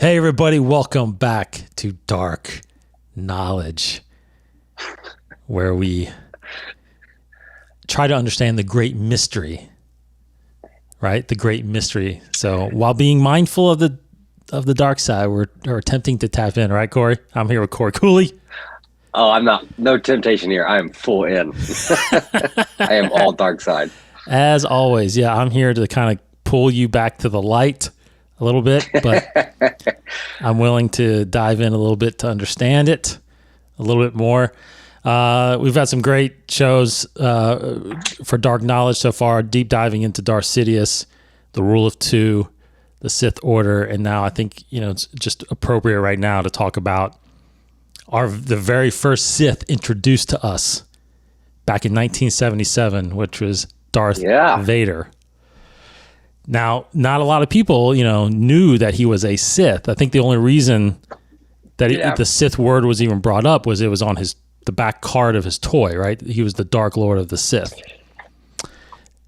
Hey, everybody, welcome back to Dark Knowledge, where we try to understand the great mystery, right? The great mystery. So while being mindful of the dark side, we're attempting to tap in, right, Cory? I'm here with Cory Cooley. Oh, I'm not. No temptation here. I am full in. I am all dark side. As always, yeah, I'm here to kind of pull you back to the light a little bit, but I'm willing to dive in a little bit to understand it a little bit more. We've had some great shows for Dark Knowledge so far, deep diving into Darth Sidious, the Rule of Two, the Sith Order, and now I think it's just appropriate right now to talk about the very first Sith introduced to us back in 1977, which was Darth Vader. Now, not a lot of people, knew that he was a Sith. I think the only reason that the Sith word was even brought up was it was on the back card of his toy, right? He was the Dark Lord of the Sith.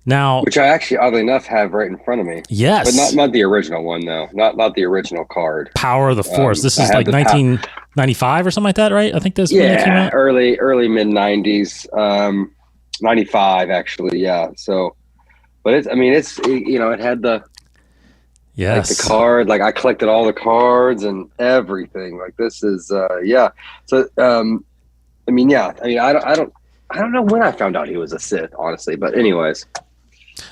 Now, which I actually, oddly enough, have right in front of me. Yes, but not the original one though. Not the original card. Power of the Force. This is like 1995 or something like that, right? I think that's when it came out. early mid 90s, 95 actually. Yeah. So. But it had the the card. Like I collected all the cards and everything. Like this is So I don't know when I found out he was a Sith, honestly. But anyways.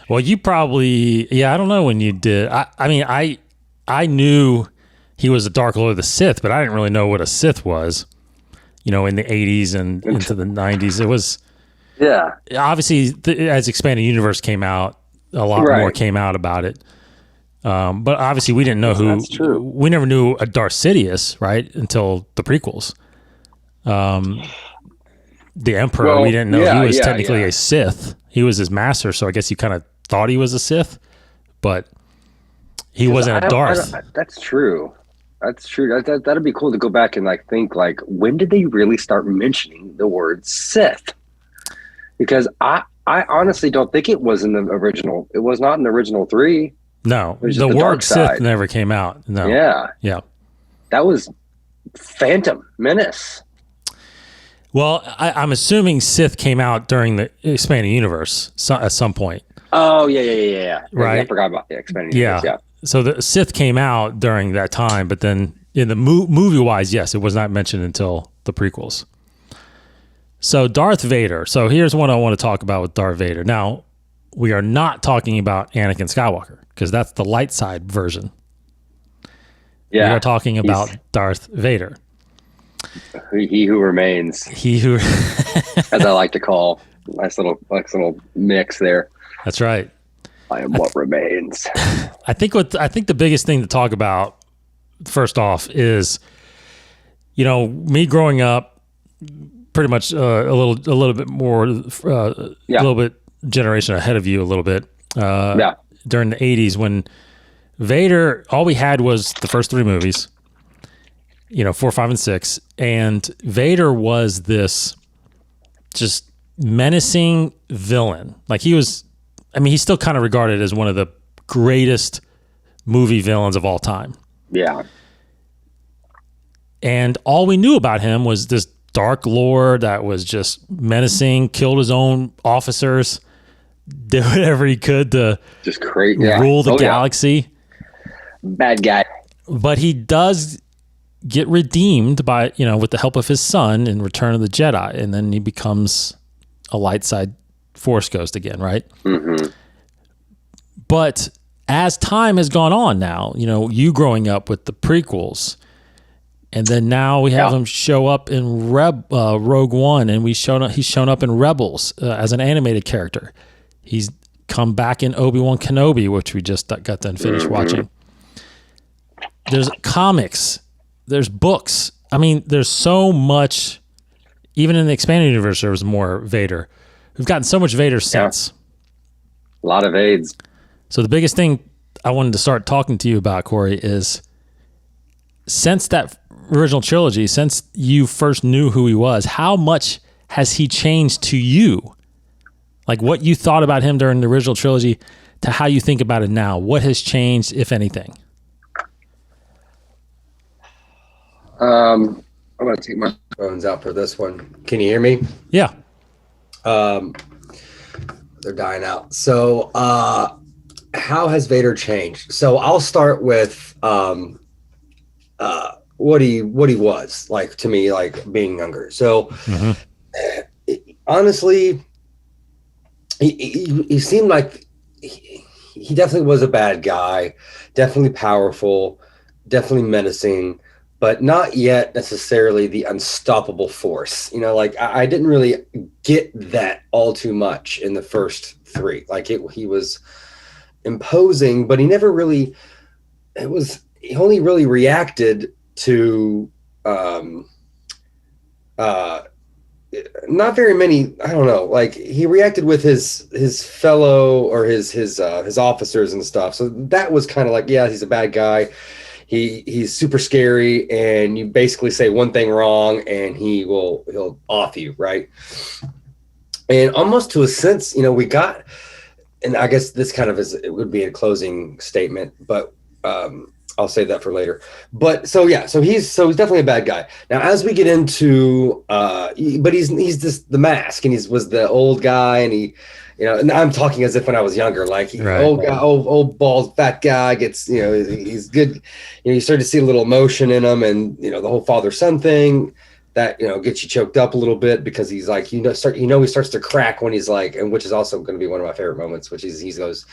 Well, you probably I don't know when you did. I knew he was a Dark Lord of the Sith, but I didn't really know what a Sith was. In the 80s and into the 90s, it was. Yeah. Obviously, as Expanded Universe came out, a lot more came out about it. But obviously, we didn't know who. That's true. We never knew a Darth Sidious, right, until the prequels. The Emperor, we didn't know he was technically a Sith. He was his master, so I guess you kind of thought he was a Sith, but he wasn't a Darth. That's true. That's true. That'd be cool to go back and think when did they really start mentioning the word Sith? Because I honestly don't think it was in the original. It was not in the original 3. No, the word Sith never came out. No. Yeah. That was Phantom Menace. Well, I'm assuming Sith came out during the Expanded Universe at some point. Oh, yeah. Right. I forgot about the Expanded Universe, yeah. So the Sith came out during that time, but then in the movie-wise, yes, it was not mentioned until the prequels. So Darth Vader. So here's what I want to talk about with Darth Vader. Now, we are not talking about Anakin Skywalker because that's the light side version. Yeah. We are talking about Darth Vader. He who remains. He who, as I like to call, nice little mix there. That's right. I am what remains. I think the biggest thing to talk about first off is, me growing up, pretty much a little bit more, a little bit generation ahead of you, a little bit. During the 80s when Vader, all we had was the first 3 movies. 4, 5, and 6. And Vader was this just menacing villain. Like he's still kind of regarded as one of the greatest movie villains of all time. Yeah. And all we knew about him was this Dark Lord that was just menacing, killed his own officers, did whatever he could to just rule the galaxy. Bad guy. But he does get redeemed by, with the help of his son in Return of the Jedi. And then he becomes a light side Force ghost again, right? Mm-hmm. But as time has gone on now, you growing up with the prequels, and then now we have him show up in Rogue One, and he's shown up in Rebels as an animated character. He's come back in Obi-Wan Kenobi, which we just got done finished watching. There's comics. There's books. There's so much. Even in the Expanded Universe, there was more Vader. We've gotten so much Vader since. A lot of AIDS. So the biggest thing I wanted to start talking to you about, Cory, is since that original trilogy, since you first knew who he was, how much has he changed to you? Like what you thought about him during the original trilogy to how you think about it now. What has changed, if anything? I'm going to take my phones out for this one. Can you hear me? Yeah. They're dying out. So, how has Vader changed? So I'll start with what he was like to me, like being younger. So honestly, he seemed like he definitely was a bad guy, definitely powerful, definitely menacing, but not yet necessarily the unstoppable force. You know, like I didn't really get that all too much in the first three. Like he was imposing, but he never really. He only really reacted to not very many. I don't know. Like he reacted with his fellow or his officers and stuff. So that was kind of like, yeah, he's a bad guy. He's super scary, and you basically say one thing wrong, and he'll off you, right? And almost to a sense, you know, we got, and I guess this kind of it would be a closing statement, but I'll save that for later. But so he's definitely a bad guy. Now, as we get into, but he's just the mask, and was the old guy, and he, you know, and I'm talking as if when I was younger, like right. Old guy, old bald fat guy gets, you know, he's good. You know, you start to see a little emotion in him, and you know the whole father son thing that, you know, gets you choked up a little bit because he's like, he starts to crack when he's like, and which is also going to be one of my favorite moments, which is he goes,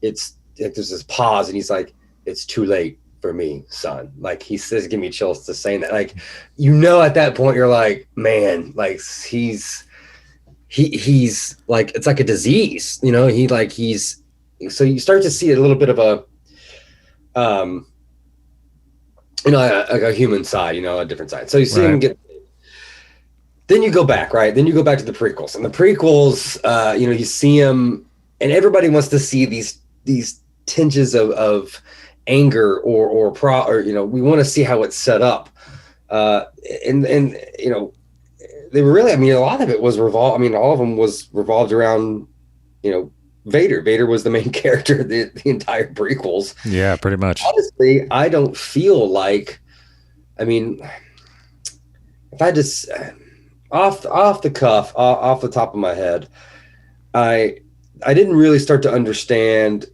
it's like there's this pause, and he's like, it's too late for me, son. Like he says, give me chills to saying that. Like, you know, at that point you're like, man, like he's like, it's like a disease, you know, so you start to see a little bit of a, you know, a human side, you know, a different side. So you see him get, then you go back, right? Then you go back to the prequels, and the prequels, you know, you see him, and everybody wants to see these tinges of anger or you know, we want to see how it's set up, and you know, they were really, I mean, a lot of it was all of them was revolved around, you know, Vader. Vader was the main character of the entire prequels. Yeah, pretty much. Honestly, I don't feel like, I mean, if I just off the cuff, off the top of my head, I didn't really start to understand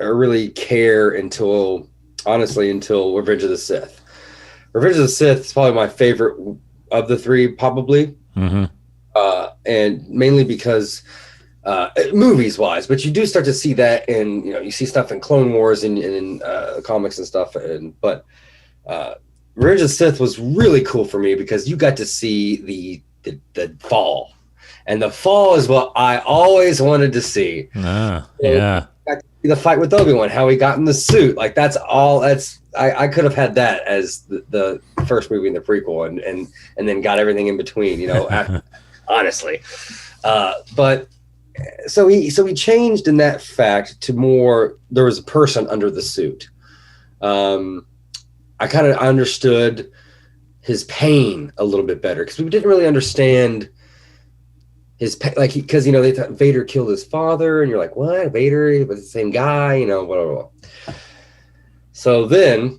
or really care until Revenge of the Sith. Revenge of the Sith is probably my favorite of the three, probably. And mainly because movies wise, but you do start to see that in, you know, you see stuff in Clone Wars and in comics and stuff. But Revenge of the Sith was really cool for me because you got to see the fall, and the fall is what I always wanted to see. Yeah. The fight with Obi-Wan, how he got in the suit, like that's all. I could have had that as the first movie in the prequel, and then got everything in between, you know. Honestly, but so he changed in that fact to more. There was a person under the suit. I kind of understood his pain a little bit better because we didn't really understand his pain, like because, you know, they thought Vader killed his father, and you're like, what? Vader was the same guy, you know, blah. So then,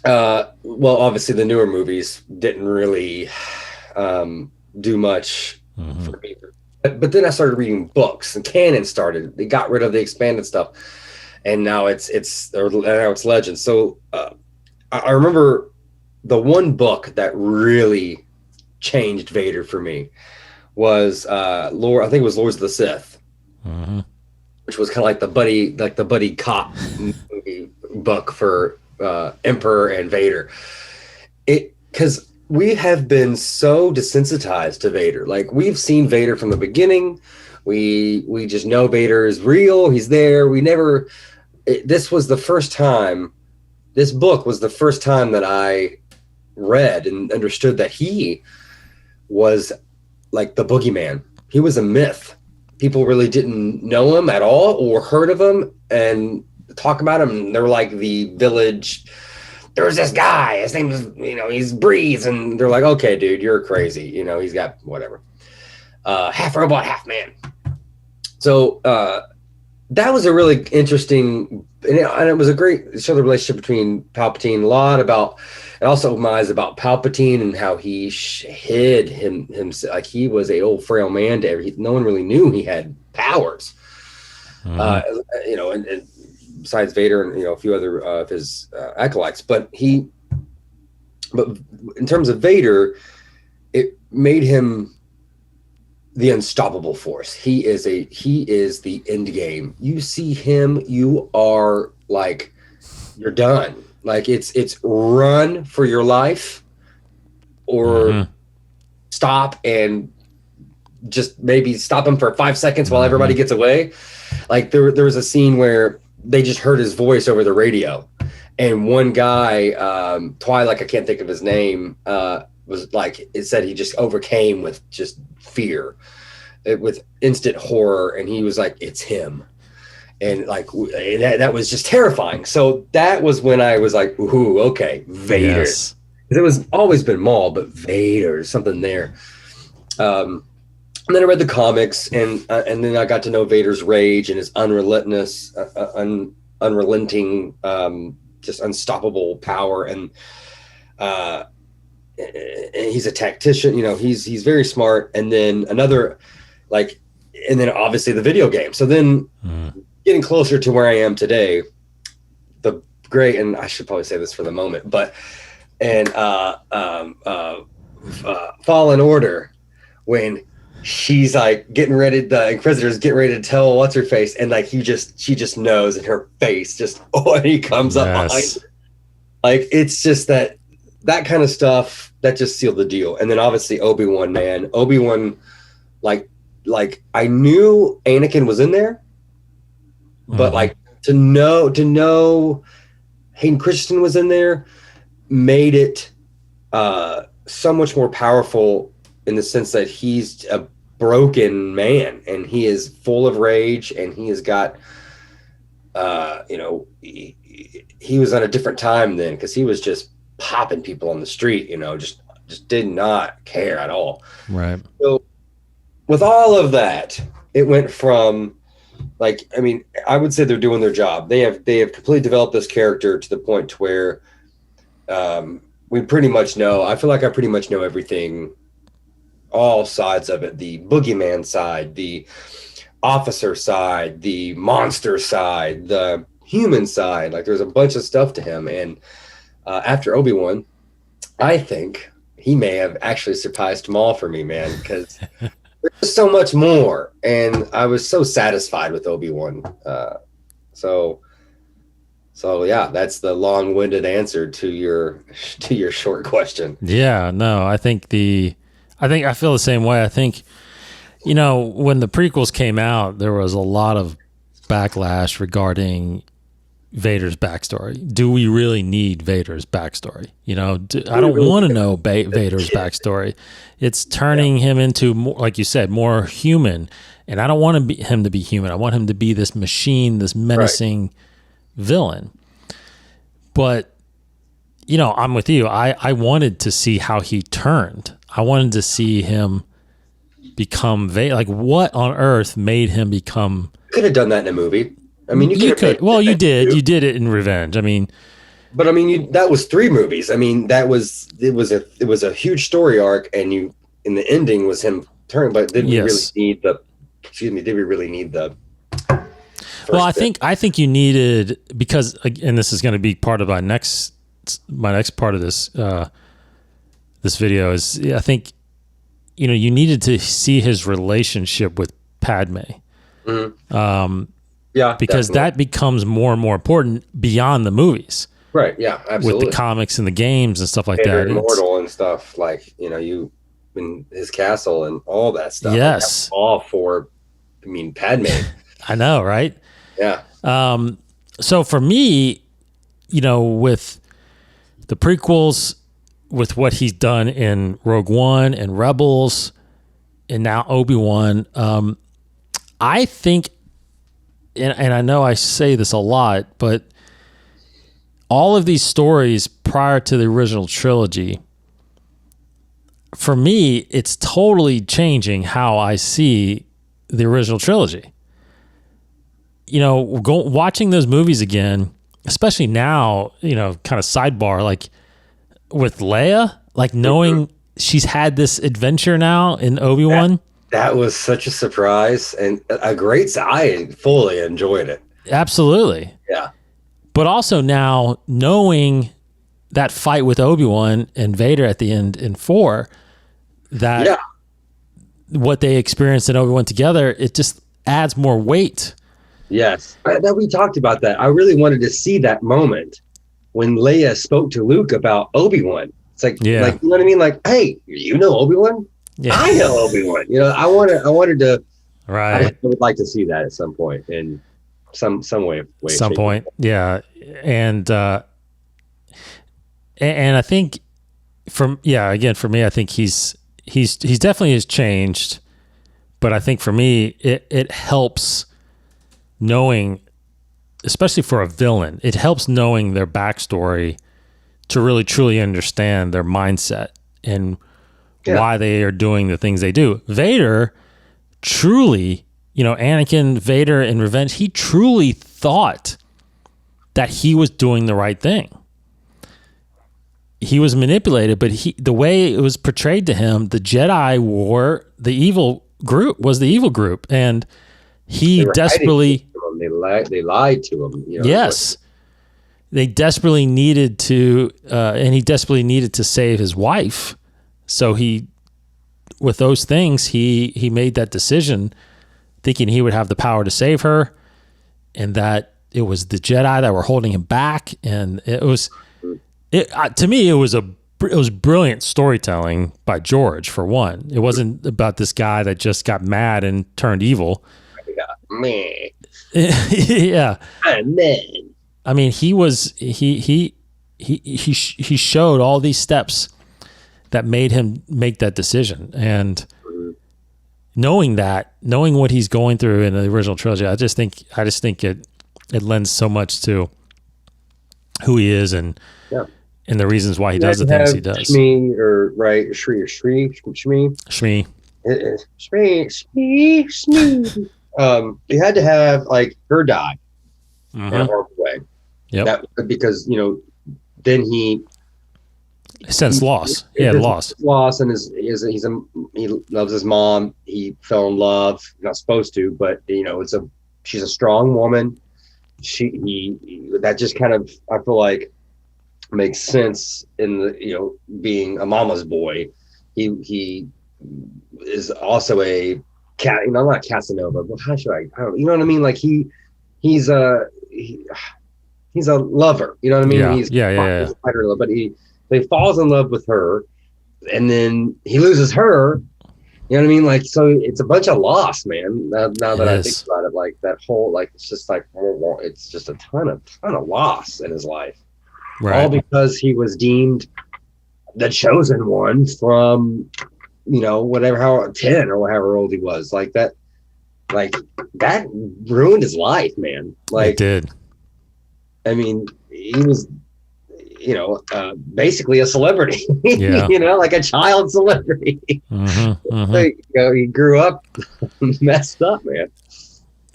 well, obviously the newer movies didn't really do much for me. But then I started reading books, and canon started. They got rid of the expanded stuff, and now it's legend. So I remember the one book that really changed Vader for me was I think it was Lords of the Sith, which was kind of like the buddy cop movie book for Emperor and Vader. Because we have been so desensitized to Vader. Like, we've seen Vader from the beginning. We just know Vader is real. He's there. This was the first time. This book was the first time that I read and understood that he was like the boogeyman. He was a myth. People really didn't know him at all or heard of him and talk about him. They were like the village. There was this guy. His name is, you know, he's Breeze. And they're like, okay, dude, you're crazy. You know, he's got whatever. Half robot, half man. So that was a really interesting and it was a great show the relationship between Palpatine. A lot about it also opened my eyes about Palpatine and how he hid himself. Like he was a old frail man. No one really knew he had powers. You know, and besides Vader and a few other of his acolytes, but in terms of Vader, it made him the unstoppable force. He is the end game. You see him, you are like, you're done. Like it's run for your life or stop and just maybe stop him for 5 seconds while everybody gets away. Like there was a scene where they just heard his voice over the radio, and one guy, Twi'lek, I can't think of his name, was like, it said he just overcame with just fear, with instant horror, and he was like, it's him. And like that was just terrifying. So that was when I was like, ooh, okay, Vader. Yes. It was always been Maul, but Vader, something there. And then I read the comics, and then I got to know Vader's rage and his unrelenting, just unstoppable power. And he's a tactician. He's very smart. And then and then obviously the video game. So then getting closer to where I am today, the great, and I should probably say this for the moment, but Fallen Order, when she's like getting ready, the Inquisitor's getting ready to tell what's her face, and like she just knows in her face, just and he comes up behind her. Like it's just that kind of stuff that just sealed the deal. And then obviously Obi-Wan, like I knew Anakin was in there, but like to know Hayden Christensen was in there made it so much more powerful, in the sense that he's a broken man and he is full of rage, and he has got, he was on a different time then, because he was just popping people on the street, just did not care at all. Right. So with all of that, it went from I would say they're doing their job. They have completely developed this character to the point to where we pretty much know. I feel like I pretty much know everything, all sides of it: the boogeyman side, the officer side, the monster side, the human side. Like there's a bunch of stuff to him. And after Obi-Wan, I think he may have actually surpassed Maul for me, man, because there's so much more. And I was so satisfied with Obi-Wan. So yeah, that's the long-winded answer to your short question. Yeah, no, I feel the same way. I think, when the prequels came out, there was a lot of backlash regarding Vader's backstory. Do we really need Vader's backstory? I don't want to know Vader's backstory. It's turning him into more, like you said, more human. And I don't want him to be human. I want him to be this machine, this menacing villain. But, I'm with you. I wanted to see how he turned. I wanted to see him become Vader. Like, what on earth made him become? Could have done that in a movie. I mean, you could. Well, you did. You did it in Revenge. I mean, but I mean, that was 3 movies. I mean, it was a huge story arc, and in the ending was him turning. But did we really need the? Excuse me. Did we really need the? Well, I think you needed, because, and this is going to be part of my next part of this this video is, I think, you needed to see his relationship with Padme. Mm-hmm. Yeah, because definitely. That becomes more and more important beyond the movies. Right. Yeah, absolutely. With the comics and the games and stuff like that. Immortal and stuff, like, you in his castle and all that stuff. Yes. Like, all for, Padme. I know, right? Yeah. So for me, with the prequels, with what he's done in Rogue One and Rebels, and now Obi-Wan, I think, and I know I say this a lot, but all of these stories prior to the original trilogy, for me, it's totally changing how I see the original trilogy. watching those movies again, especially now, kind of sidebar, like with Leia, like knowing she's had this adventure now in Obi-Wan. That was such a surprise and a great. I fully enjoyed it. Absolutely. Yeah. But also now knowing that fight with Obi-Wan and Vader at the end in 4, that what they experienced in Obi-Wan together, it just adds more weight. Yes. That we talked about that. I really wanted to see that moment when Leia spoke to Luke about Obi-Wan. It's like, you know what I mean? Like, hey, you know Obi-Wan? Yeah. I know Obi-Wan. I wanted to. Right. I would like to see that at some point in some way. Some point. Yeah. And I think for me, I think he's definitely has changed, but I think for me, it helps knowing, especially for a villain, it helps knowing their backstory to really truly understand their mindset and why they are doing the things they do. Vader truly, Anakin, Vader in Revenge, he truly thought that he was doing the right thing. He was manipulated, but the way it was portrayed to him, the Jedi were the evil group, and he desperately they lied to him. Yes, they desperately needed to, and he desperately needed to save his wife. So with those things, he made that decision, thinking he would have the power to save her, and that it was the Jedi that were holding him back, and it was. To me, it was brilliant storytelling by George. For one, it wasn't about this guy that just got mad and turned evil. Me, yeah, man. I mean, he showed all these steps that made him make that decision, and knowing what he's going through in the original trilogy, I just think it lends so much to who he is and the reasons why he does the things he does. Shmi, or right, Shmi. He had to have like her die in a horrible way. Yep. Because then he sense loss. He had loss. Loss, and he loves his mom. He fell in love. Not supposed to, but she's a strong woman. That just kind of, I feel like, makes sense in the being a mama's boy. He is also a cat. Not Casanova, but how should I don't. You know what I mean? Like he's a lover. You know what I mean? Yeah. He's a fighter, but he falls in love with her, and then he loses her. You know what I mean? Like, so it's a bunch of loss, man. Now that I think about it, like that whole, like, it's just like, it's just a ton of loss in his life. Right. All because he was deemed the chosen one from, 10 or however old he was. Like that ruined his life, man. Like, it did. I mean, he was, basically a celebrity, like a child celebrity. He grew up messed up, man.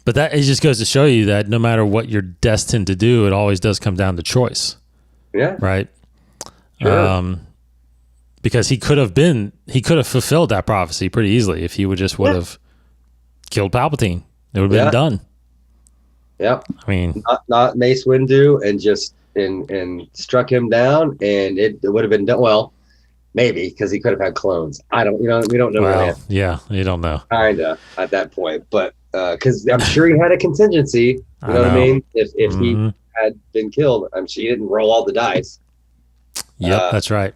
But it just goes to show you that no matter what you're destined to do, it always does come down to choice. Yeah. Right. Sure. Because he could have fulfilled that prophecy pretty easily if he would have killed Palpatine. It would have been done. Yep. I mean, not Mace Windu and just and struck him down, and it would have been done. Well, maybe because he could have had clones. I don't. We don't know. Well, yeah, you don't know. Kinda at that point, but because I'm sure he had a contingency. You know what I mean? If he had been killed, I'm sure he didn't roll all the dice. Yep, that's right.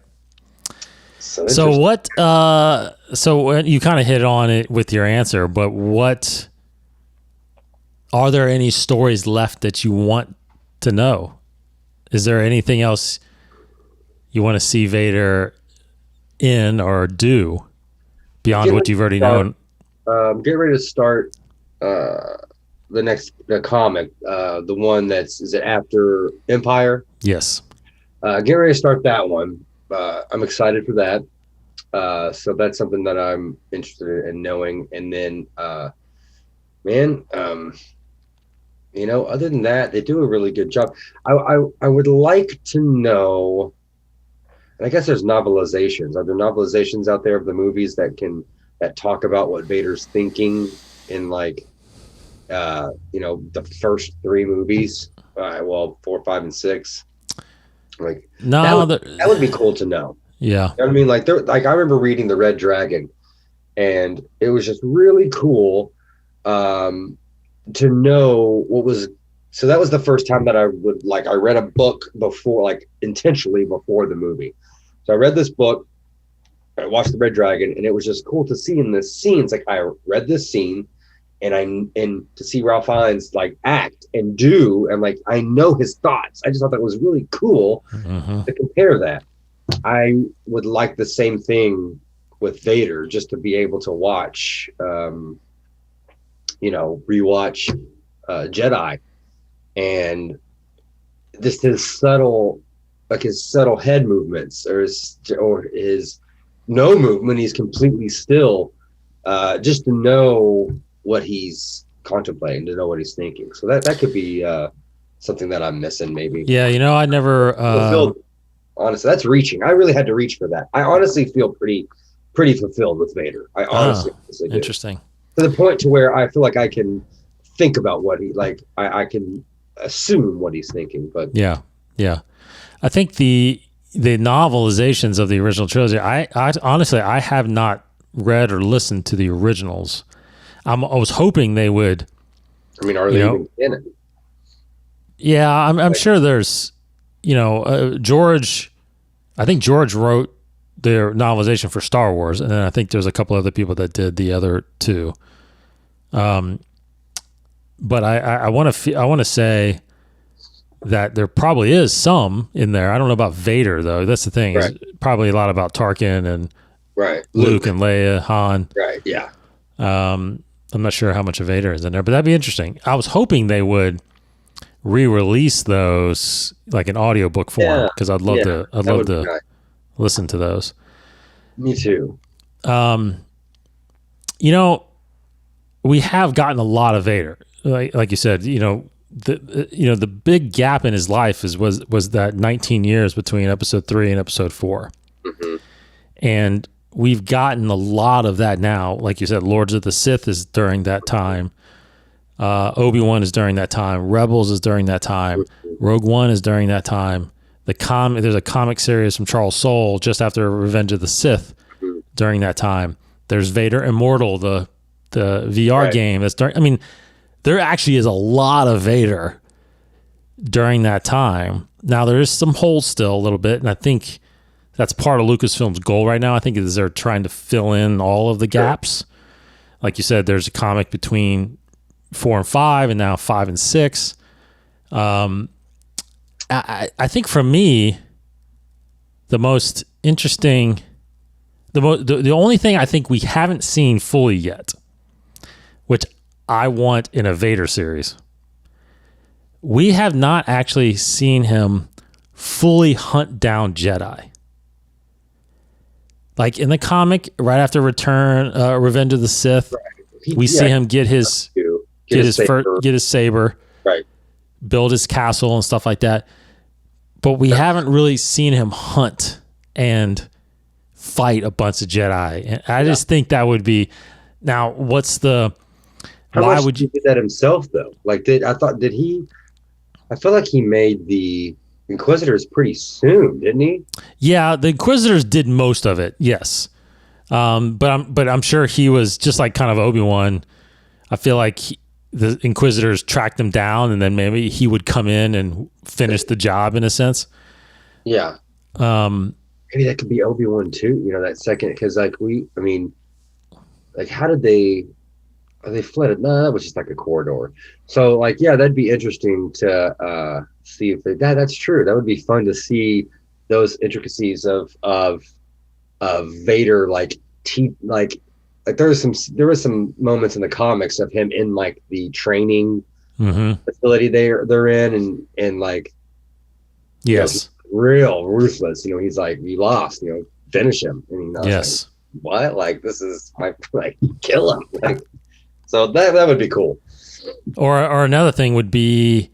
So what? So you kind of hit on it with your answer, but what? Are there any stories left that you want to know? Is there anything else you want to see Vader in or do beyond what you've already known? Get ready to start the comic, the one is it after Empire? Yes. Get ready to start that one. I'm excited for that. So that's something that I'm interested in knowing. And then, other than that, they do a really good job. I would like to know, and I guess there's novelizations. Are there novelizations out there of the movies that talk about what Vader's thinking in like, the first three movies? 4, 5, and 6. Like No, that would be cool to know. Yeah. You know what I mean? Like I remember reading The Red Dragon, and it was just really cool to know what was. So that was the first time that I read a book before, like intentionally before the movie. So I read this book, I watched The Red Dragon, and it was just cool to see in the scenes. Like I read this scene, and to see Ralph Fiennes like act and do, and like I know his thoughts. I just thought that was really cool to compare that. I would like the same thing with Vader, just to be able to watch, rewatch Jedi, and just his subtle head movements, or his no movement. He's completely still, just to know what he's contemplating, to know what he's thinking. So that could be something that I'm missing, maybe. Yeah, I never. Honestly, that's reaching. I really had to reach for that. I honestly feel pretty fulfilled with Vader. I honestly do. Interesting. To the point to where I feel like I can think about what he like. I can assume what he's thinking. But yeah. I think the novelizations of the original trilogy. I honestly have not read or listened to the originals. I was hoping they would. I mean, are they even in it? Yeah, I'm sure there's. George. I think George wrote their novelization for Star Wars, and then I think there's a couple other people that did the other two. But I want to say that there probably is some in there. I don't know about Vader though. That's the thing. Right. It's probably a lot about Tarkin and Luke and Leia, Han. Right. Yeah. I'm not sure how much of Vader is in there, but that'd be interesting. I was hoping they would re-release those like an audiobook form, because I'd love to listen to those. Me too. We have gotten a lot of Vader, like you said. The big gap in his life was that 19 years between episode 3 and episode 4. And we've gotten a lot of that now. Like you said, Lords of the Sith is during that time. Obi-Wan is during that time. Rebels is during that time. Rogue One is during that time. There's a comic series from Charles Soule just after Revenge of the Sith during that time. There's Vader Immortal, the VR game that's during. I mean, there actually is a lot of Vader during that time. Now there is some holes still a little bit, and I think that's part of Lucasfilm's goal right now. I think is they're trying to fill in all of the gaps. Like you said, there's a comic between 4 and 5, and now 5 and 6. I think for me, the most interesting, the only thing I think we haven't seen fully yet, which I want in a Vader series, we have not actually seen him fully hunt down Jedi. Like in the comic, right after Revenge of the Sith, we see him get his saber, right, build his castle and stuff like that. But we haven't really seen him hunt and fight a bunch of Jedi. And I just think that would be. Now, what's the? Why would you do that himself though? Like, I feel like he made the Inquisitors pretty soon, didn't he? Yeah, the Inquisitors did most of it. Yes, but I'm sure he was just like kind of Obi-Wan. I feel like the Inquisitors tracked him down, and then maybe he would come in and finish the job in a sense. Yeah. Maybe that could be Obi-Wan too. That second, because how did they? They fled it. No, that was just like a corridor. So that'd be interesting to see if that's true. That would be fun to see those intricacies of Vader, there was some moments in the comics of him in the training facility they're in, and yes, real ruthless. He's like, you lost. Finish him. And yes. What? This is my kill him. So that would be cool. Or another thing would be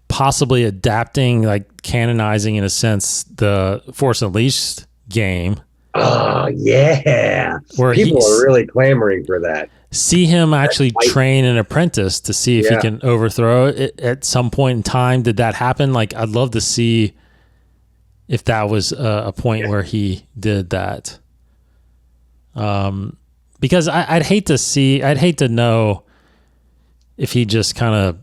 possibly adapting, like canonizing in a sense, the Force Unleashed game. Oh yeah, where people are really clamoring for that. See him actually train an apprentice to see if he can overthrow it at some point in time. Did that happen? Like, I'd love to see if that was a point where he did that. Because I'd hate to know if he just kind of,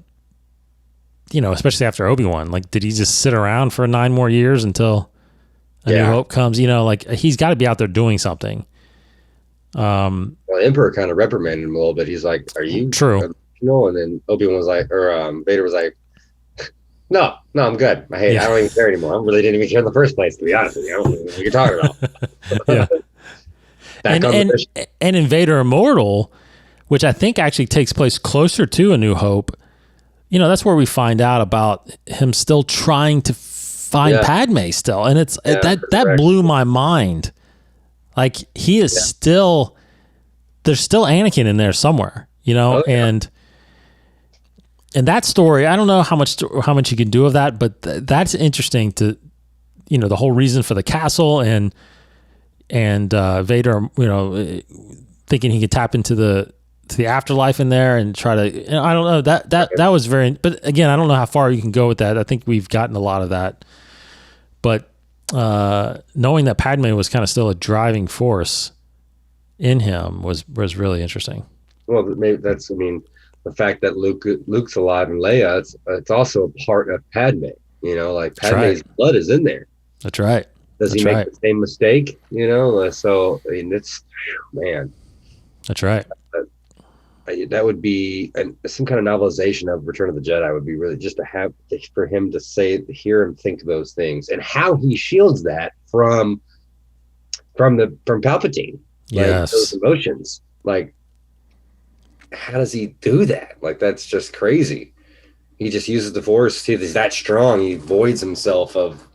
especially after Obi-Wan, like, did he just sit around for 9 more years until A New Hope comes? Like, he's got to be out there doing something. Well, Emperor kind of reprimanded him a little bit. He's like, "Are you true?" And then Obi-Wan was like, Vader was like, "No, I'm good. I don't even care anymore. I really didn't even care in the first place, to be honest with you. I don't know what you're talking about." And in Vader Immortal, which I think actually takes place closer to A New Hope, that's where we find out about him still trying to find Padme still, and it's that blew my mind. Like, he is still, there's still Anakin in there somewhere, and that story, I don't know how much you can do of that, but that's interesting to, the whole reason for the castle and Vader, thinking he could tap into the afterlife in there and try to, I don't know, that was very, but again, I don't know how far you can go with that. I think we've gotten a lot of that, but knowing that Padme was kind of still a driving force in him was really interesting. Well, maybe that's, the fact that Luke's alive and Leia, it's also a part of Padme. Like Padme's blood is in there. That's right. Does he make the same mistake? So it's, man. That's right. That would be some kind of novelization of Return of the Jedi would be really just for him to hear him think those things, and how he shields that from Palpatine. Yes. Those emotions. Like, how does he do that? Like, that's just crazy. He just uses the Force. He's that strong. He voids himself of,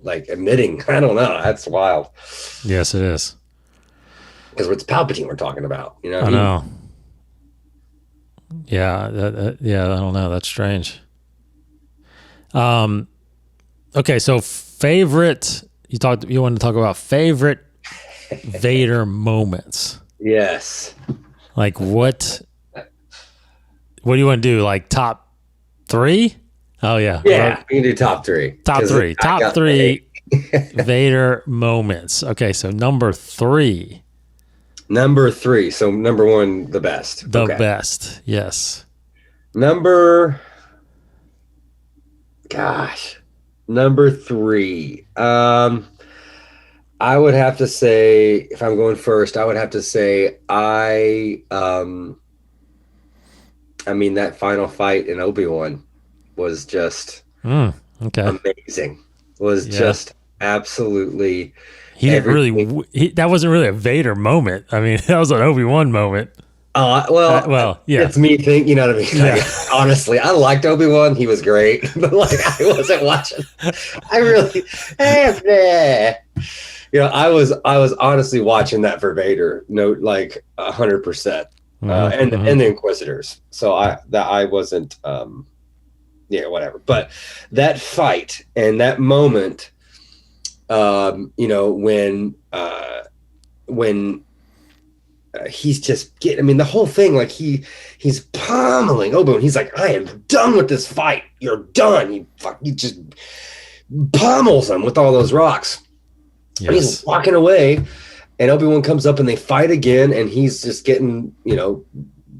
like, emitting. I don't know. That's wild. Yes, it is. Because it's Palpatine we're talking about. I know. Yeah, I don't know. That's strange. Okay, so favorite. You wanted to talk about favorite Vader moments. Yes. Like, what do you want to do? Like, top 3? Oh yeah. Yeah, we can do top 3. Top 3 Vader moments. Okay, so number 3. Number 3. So number 1, the best. Best. Yes. Number 3. I would have to say, if I'm going first, I would have to say that final fight in Obi-Wan was just amazing. Just absolutely. He didn't really. That wasn't really a Vader moment. I mean, that was an Obi-Wan moment. It's me thinking. You know what I mean? Yeah. Like, honestly, I liked Obi-Wan. He was great, but like, I wasn't watching. I really, I was honestly watching that for Vader. No, like 100%, and the Inquisitors. So I wasn't. Whatever. But that fight and that moment. When he's just getting, the whole thing, like he's pummeling Obi-Wan. He's like, I am done with this fight. You're done. He just pummels him with all those rocks. Yes. And he's walking away, and Obi-Wan comes up and they fight again, and he's just getting,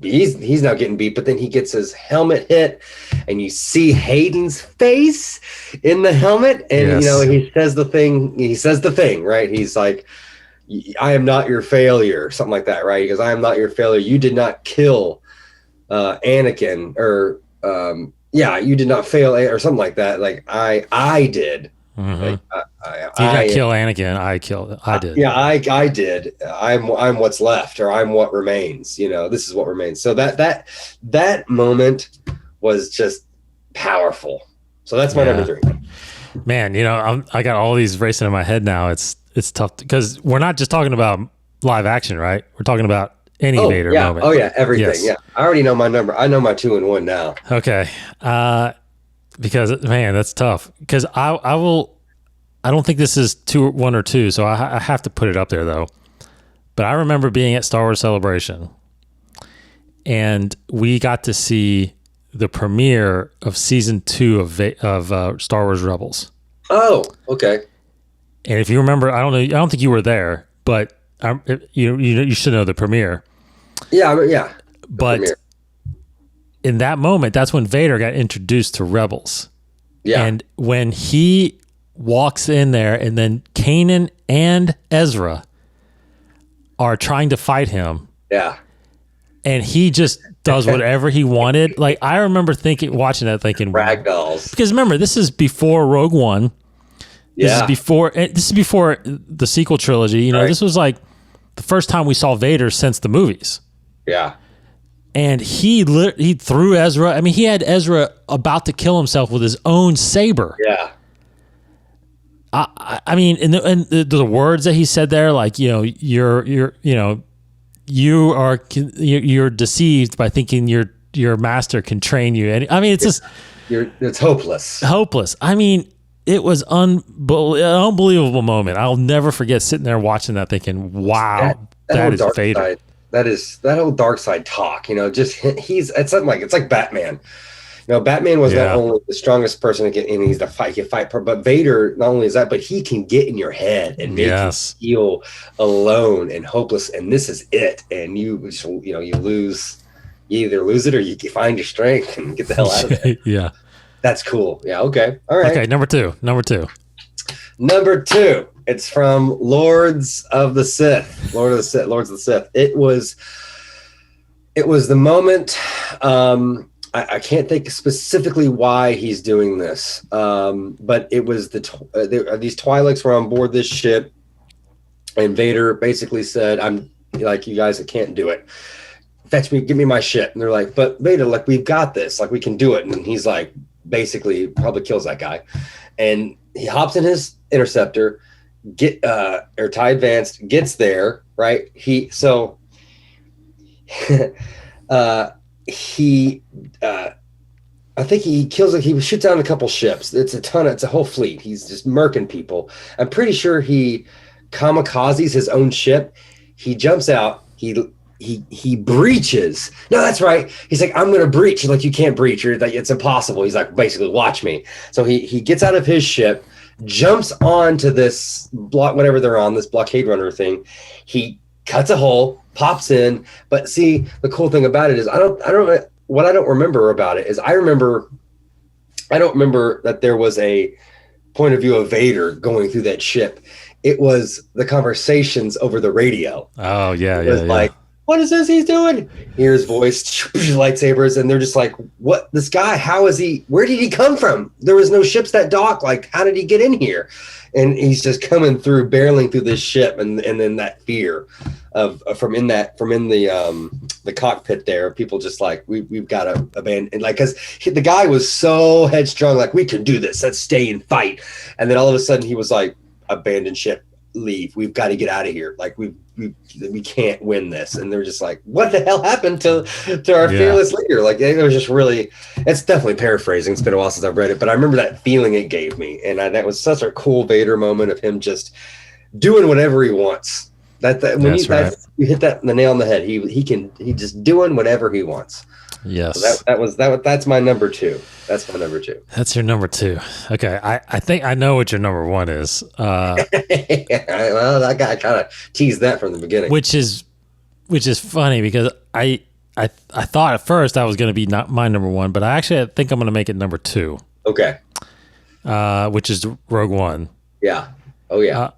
he's now getting beat, but then he gets his helmet hit, and you see Hayden's face in the helmet, and he says the thing, right? He's like, I am not your failure, something like that, right? He goes, I am not your failure. You did not kill Anakin, or you did not fail, or something like that. Like I did. Mm-hmm. Like, you didn't kill Anakin. I did. Yeah, I did. I'm what's left, or I'm what remains. This is what remains. So that moment was just powerful. So that's my number 3. Man, I got all these racing in my head now. It's tough because we're not just talking about live action, right? We're talking about Any Vader moment. Oh yeah, everything. Yes. Yeah, I already know my number. I know my 2 and 1 now. Okay. Because man, that's tough. Because I don't think this is 2, 1 or 2, so I have to put it up there though. But I remember being at Star Wars Celebration, and we got to see the premiere of season 2 of Star Wars Rebels. Oh, okay. And if you remember, I don't think you were there, but you should know the premiere. Yeah, yeah. But in that moment, that's when Vader got introduced to Rebels. Yeah. And when he walks in there, and then Kanan and Ezra are trying to fight him. Yeah. And he just does whatever he wanted. Like, I remember watching that thinking, ragdolls. Because remember, this is before Rogue One. This is before the sequel trilogy. You know, This was like the first time we saw Vader since the movies. Yeah. And he threw Ezra. I mean, he had Ezra about to kill himself with his own saber. Yeah. I mean, and the words that he said there, like, you know, you're deceived by thinking your master can train you. And I mean, it's just it's hopeless. Hopeless. I mean, it was an unbelievable moment. I'll never forget sitting there watching that, thinking, "Wow, that is Vader." Side, that whole dark side talk. You know, just it's like Batman. You know, Batman was not only the strongest person to get in, he's the fight, but Vader, not only is that, but he can get in your head and make you feel alone and hopeless. And this is it. And you lose, you either lose it or you find your strength and get the hell out of it. Yeah. That's cool. Yeah. Okay. All right. Okay. Number two. Number 2. It's from Lords of the Sith. Lords of the Sith. It was the moment, I can't think specifically why he's doing this, but it was these Twi'leks were on board this ship, and Vader basically said, "I'm like, you guys can't do it. Give me my ship." And they're like, "But Vader, like, we've got this. Like, we can do it." And he's like, basically, probably kills that guy, and he hops in his interceptor, or TIE Advanced, gets there, right? I think he kills it. He shoots down a couple ships. It's a whole fleet. He's just murking people. I'm pretty sure he kamikazes his own ship. He jumps out. He breaches. No, that's right. He's like, "I'm going to breach." He's like, "You can't breach. It's impossible." He's like, basically, "Watch me." So he gets out of his ship, jumps onto this whatever they're on, this blockade runner thing. He cuts a hole, pops in. But see, the cool thing about it is I don't remember about it is I don't remember that there was a point of view of Vader going through that ship. It was the conversations over the radio. Oh yeah. It was like, "What is this he's doing?" Hear his voice, lightsabers, and they're just like, "What? This guy? How is he? Where did he come from? There was no ships that dock. Like, how did he get in here?" And he's just coming through, barreling through this ship, and then that fear from in the cockpit there, people just like, we've got to abandon, like, because the guy was so headstrong, like, "We can do this. Let's stay and fight." And then all of a sudden he was like, "Abandon ship, leave. We've got to get out of here. Like, we can't win this." And they're just like, "What the hell happened to our fearless leader?" Like, it was just really, it's definitely paraphrasing. It's been a while since I've read it, but I remember that feeling it gave me. And that was such a cool Vader moment of him just doing whatever he wants. You hit that the nail on the head. He just doing whatever he wants. Yes. So that's my number 2. That's my number 2. That's your number 2. Okay. I think I know what your number 1 is. Well, that guy kind of teased that from the beginning. Which is funny because I thought at first that was going to be not my number 1, but I think I'm going to make it number 2. Okay. Which is Rogue One. Yeah. Oh yeah.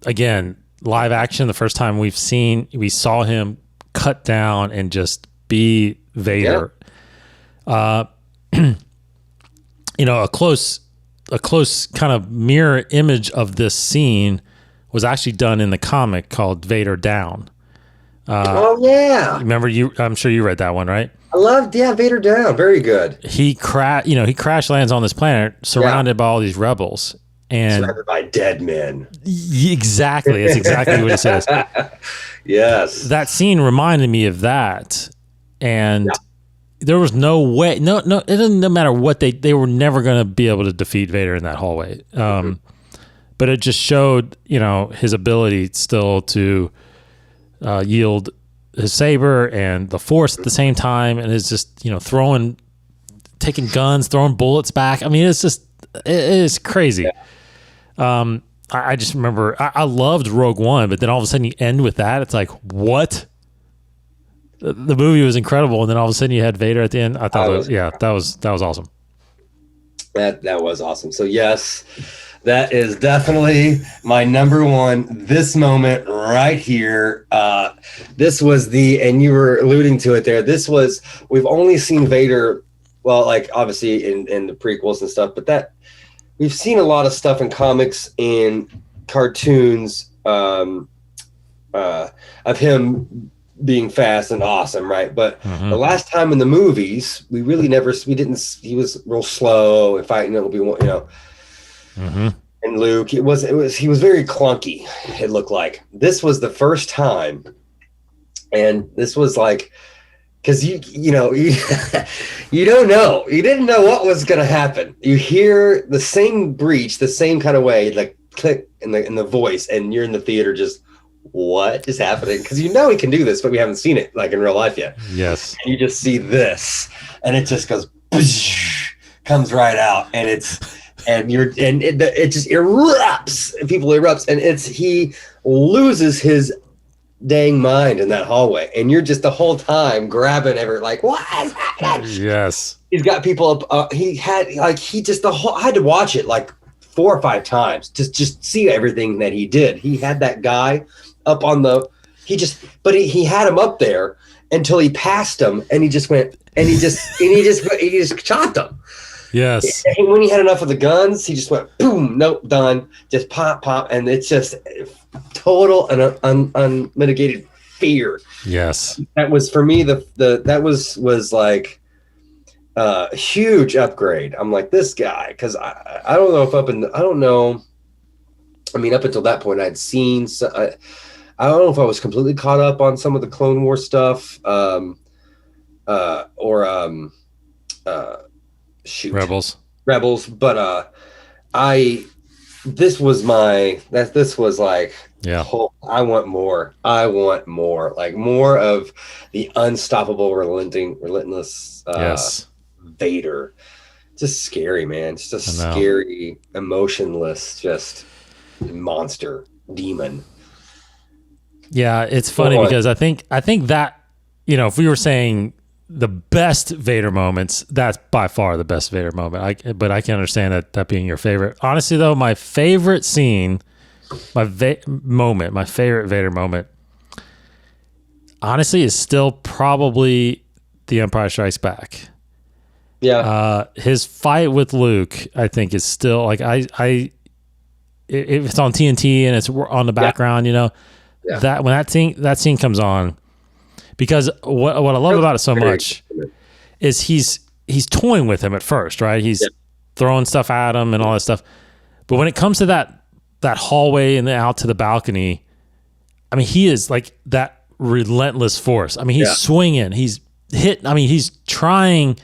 Again, live action. The first time we saw him cut down and just be Vader. Yeah. A close kind of mirror image of this scene was actually done in the comic called Vader Down. Oh yeah. Remember I'm sure you read that one, right? I loved, Vader Down. Very good. He crash lands on this planet surrounded by all these rebels. And surrounded by dead men. Exactly. That's exactly what it says. Yes. That scene reminded me of that. And there was no way, no, it doesn't no matter what they were never going to be able to defeat Vader in that hallway. But it just showed, his ability still to yield his saber and the Force at the same time. And it's just, taking guns, throwing bullets back. I mean, it is crazy. Yeah. I just remember I loved Rogue One, but then all of a sudden you end with that. It's like, what? The movie was incredible, and then all of a sudden you had Vader at the end. I thought, that was awesome. That was awesome. So yes, that is definitely my number one. This moment right here. This was and you were alluding to it there. We've only seen Vader, well, like obviously in the prequels and stuff, but we've seen a lot of stuff in comics and cartoons of him being fast and awesome, right? But the last time in the movies, he was real slow and fighting Obi-Wan, and Luke. He was very clunky, it looked like. This was the first time, and this was like, because you don't know. You didn't know what was going to happen. You hear the same breach, the same kind of way, like click in the voice, and you're in the theater just, what is happening? Because he can do this, but we haven't seen it like in real life yet. Yes. And you just see this, and it just goes, comes right out, and it just erupts, and people erupts, and he loses his dang mind in that hallway, and you're just the whole time grabbing like, what is happening? Yes. He's got people up. I had to watch it like 4 or 5 times to just see everything that he did. He had that guy up on he had him up there until he passed him, and he just went, and he just chopped him. Yes. And when he had enough of the guns, he just went, boom, nope, done. Just pop, and it's just total and unmitigated fear. Yes. That was for me that was like a huge upgrade. I'm like, this guy, because I don't know if I don't know. I mean, up until that point, I'd seen. I don't know if I was completely caught up on some of the Clone War stuff, Rebels. But this was like, I want more. Like more of the unstoppable, relentless Vader. Just scary, man. Just a scary, emotionless, just monster, demon. Yeah, it's funny because I think that, if we were saying the best Vader moments, that's by far the best Vader moment. But I can understand that being your favorite. Honestly, though, my favorite scene, my favorite Vader moment, honestly, is still probably The Empire Strikes Back. Yeah. His fight with Luke, I think, is still like if it's on TNT and it's on the background, that when that scene comes on, because what I love about it so much is he's toying with him at first, right? He's throwing stuff at him and all that stuff, but when it comes to that hallway and then out to the balcony, I mean, he is like that relentless force. I mean, he's swinging, he's hitting. I mean, he's trying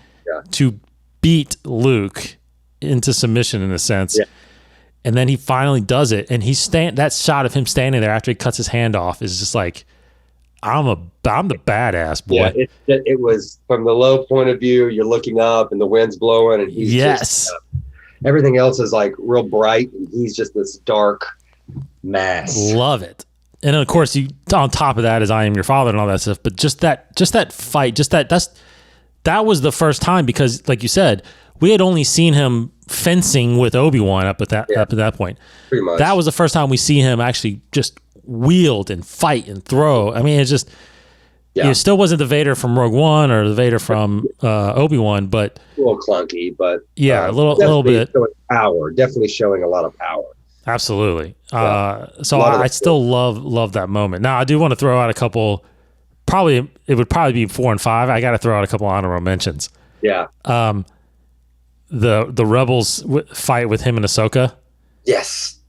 to beat Luke into submission in a sense. Yeah. And then he finally does it, and that shot of him standing there after he cuts his hand off is just like, I'm the badass boy. Yeah, it was from the low point of view. You're looking up, and the wind's blowing, and he's just, everything else is like real bright, and he's just this dark mass. Love it. And of course, on top of that is I Am Your Father and all that stuff. But just that fight, that was the first time, because, like you said, we had only seen him fencing with Obi-Wan up at that point. Pretty much. That was the first time we see him actually just wield and fight and throw. I mean, it's just, it still wasn't the Vader from Rogue One or the Vader from Obi-Wan, but a little clunky, but a little bit power. Definitely showing a lot of power. Absolutely. So I still love that moment. Now I do want to throw out a couple. It would probably be 4 and 5. I got to throw out a couple honorable mentions. Yeah. The Rebels fight with him and Ahsoka. Yes.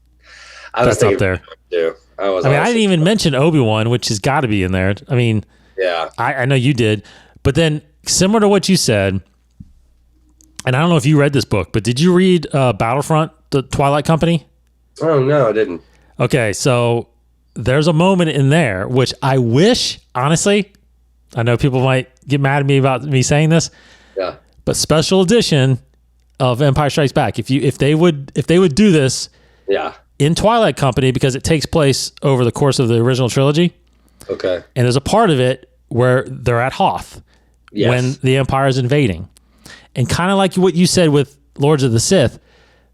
That's up there. Too. I didn't even mention Obi-Wan, which has got to be in there. I mean, yeah, I know you did. But then, similar to what you said, and I don't know if you read this book, but did you read Battlefront, the Twilight Company? Oh, no, I didn't. Okay, so there's a moment in there, which I wish, honestly, I know people might get mad at me about me saying this, yeah, but special edition of Empire Strikes Back, if they would do this, yeah, in Twilight Company, because it takes place over the course of the original trilogy. Okay. And there's a part of it where they're at Hoth when the Empire is invading. And kind of like what you said with Lords of the Sith,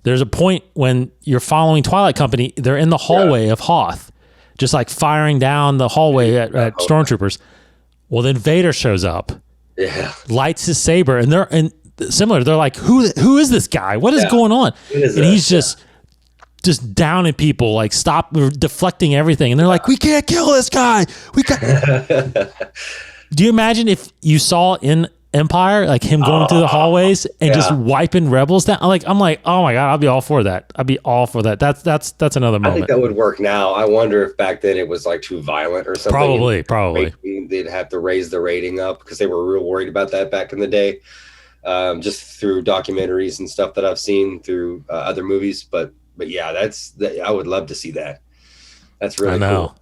there's a point when you're following Twilight Company, they're in the hallway of Hoth, just like firing down the hallway at stormtroopers. Well, then Vader shows up, lights his saber, and they're like, who is this guy? What is going on? And he's just downing people, like deflecting everything. And they're like, we can't kill this guy. We can't. Do you imagine if you saw in Empire, like him going through the hallways and just wiping rebels down? I'm like, oh my God, I'll be all for that. I'd be all for that. That's another moment. I think that would work now. I wonder if back then it was like too violent or something. Probably. They'd have to raise the rating up because they were real worried about that back in the day. Just through documentaries and stuff that I've seen through other movies. But yeah, I would love to see that. That's really cool.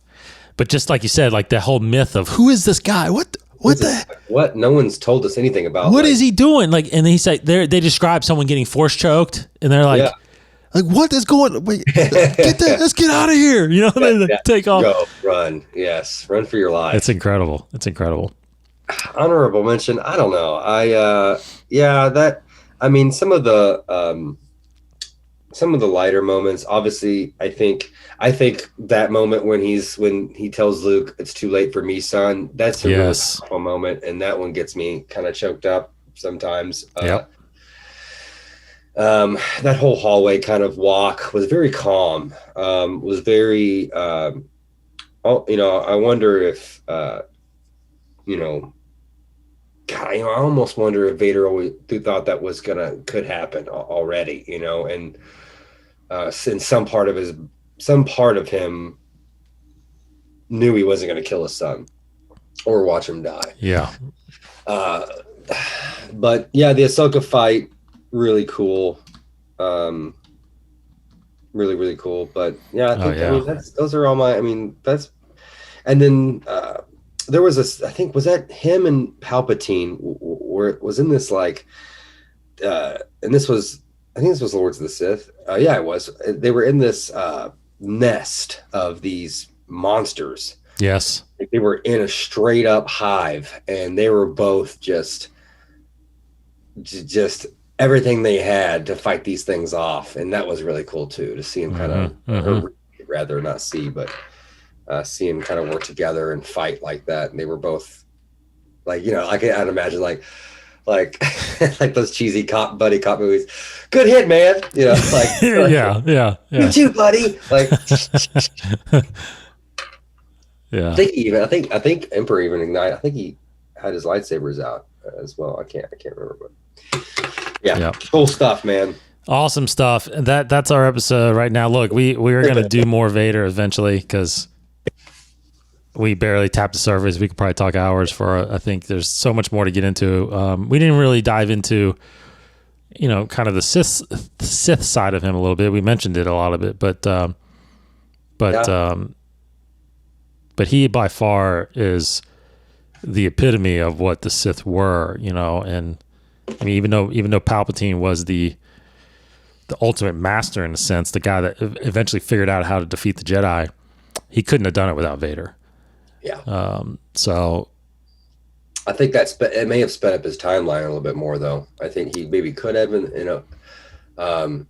But just like you said, like the whole myth of who is this guy? What no one's told us anything about. What is he doing? Like, and he said they describe someone getting force choked, and they're like, what is going? Wait, let's get out of here. You know, they take off. Go, run. Yes, run for your life. It's incredible. Honorable mention. I don't know. Some of the lighter moments, obviously, I think that moment when he tells Luke, "It's too late for me, son." That's a really powerful moment, and that one gets me kind of choked up sometimes. That whole hallway kind of walk was very calm. Was very, I wonder if, God, I almost wonder if Vader always thought that could happen already, and since some part of him knew he wasn't going to kill his son or watch him die. Yeah. But yeah, the Ahsoka fight, really cool. Really, really cool. But yeah, I think those are all my. And then there was I think, was that him and Palpatine, where it was in this like, and this was. I think this was Lords of the Sith. Yeah, it was. They were in this nest of these monsters. Yes. They were in a straight up hive, and they were both just everything they had to fight these things off. And that was really cool too, to see them kind of, rather not see, but see them kind of work together and fight like that. And they were both like, I'd imagine like those cheesy buddy cop movies. Good hit, man. Yeah. You too, buddy. Like, yeah. I think Emperor even ignite. I think he had his lightsabers out as well. I can't remember, but cool stuff, man. Awesome stuff. That's our episode right now. Look, we are going to do more Vader eventually because we barely tapped the surface. We could probably talk hours I think there's so much more to get into. We didn't really dive into, kind of the Sith side of him a little bit. We mentioned it a lot of it, but he by far is the epitome of what the Sith were, and I mean, even though Palpatine was the ultimate master in a sense, the guy that eventually figured out how to defeat the Jedi, he couldn't have done it without Vader. Yeah. So I think it may have sped up his timeline a little bit more, though. I think he maybe could have,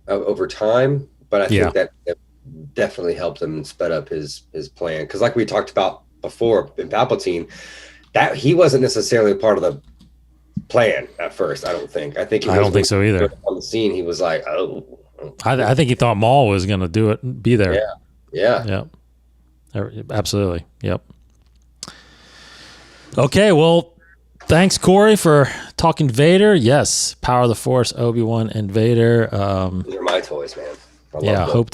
over time. But I think that definitely helped him and sped up his plan. Because, like we talked about before in Palpatine, that he wasn't necessarily part of the plan at first. I don't think. I don't think so either. On the scene, he was like, "Oh." I think he thought Maul was going to do it, be there. Yeah. Absolutely. Yep. Okay, well, thanks, Cory, for talking Vader. Yes, Power of the Force, Obi-Wan, and Vader. These are my toys, man. Yeah, hope.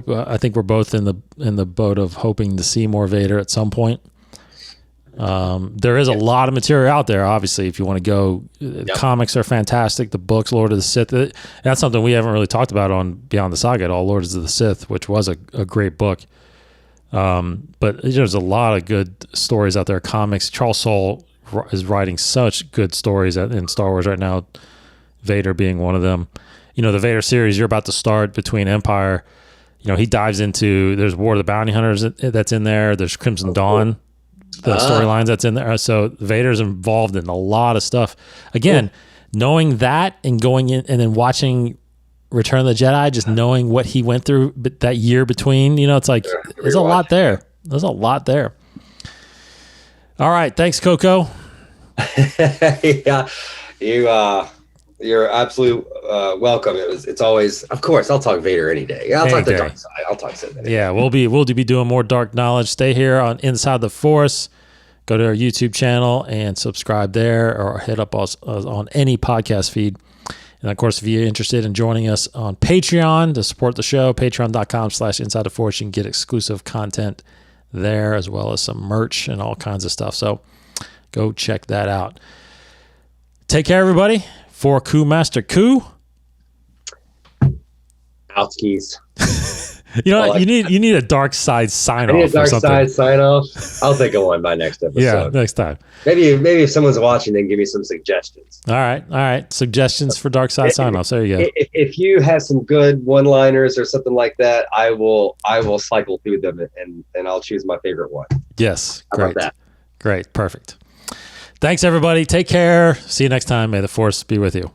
I think we're both in the boat of hoping to see more Vader at some point. There is a lot of material out there. Obviously, if you want to go, comics are fantastic. The books, Lord of the Sith, that's something we haven't really talked about on Beyond the Saga at all. Lords of the Sith, which was a great book. But there's a lot of good stories out there. Comics. Charles Soule is writing such good stories in Star Wars right now. Vader being one of them. The Vader series you're about to start between Empire. He dives into. There's War of the Bounty Hunters that's in there. There's Crimson Dawn. The storylines that's in there. So Vader's involved in a lot of stuff. Again, knowing that and going in and then watching Return of the Jedi, just knowing what he went through that year between, it's like there's a lot there. There's a lot there. All right. Thanks, Coco. Yeah. You're absolutely welcome. It's always, of course, I'll talk Vader any day. I'll talk the dark side. I'll talk Sith. Yeah, we'll be doing more Dark Knowledge. Stay here on Inside the Force. Go to our YouTube channel and subscribe there, or hit up us on any podcast feed. And of course, if you're interested in joining us on Patreon to support the show, patreon.com/Inside the Force, you can get exclusive content there, as well as some merch and all kinds of stuff. So go check that out. Take care, everybody. For Coup Master Coup. Outskis. You need a dark side sign off. I need a dark side sign off. I'll think of one by next episode. Yeah, next time. Maybe if someone's watching, then give me some suggestions. All right. Suggestions for dark side sign offs. There you go. If you have some good one-liners or something like that, I will cycle through them and I'll choose my favorite one. Yes, How about that? Great, perfect. Thanks, everybody. Take care. See you next time. May the Force be with you.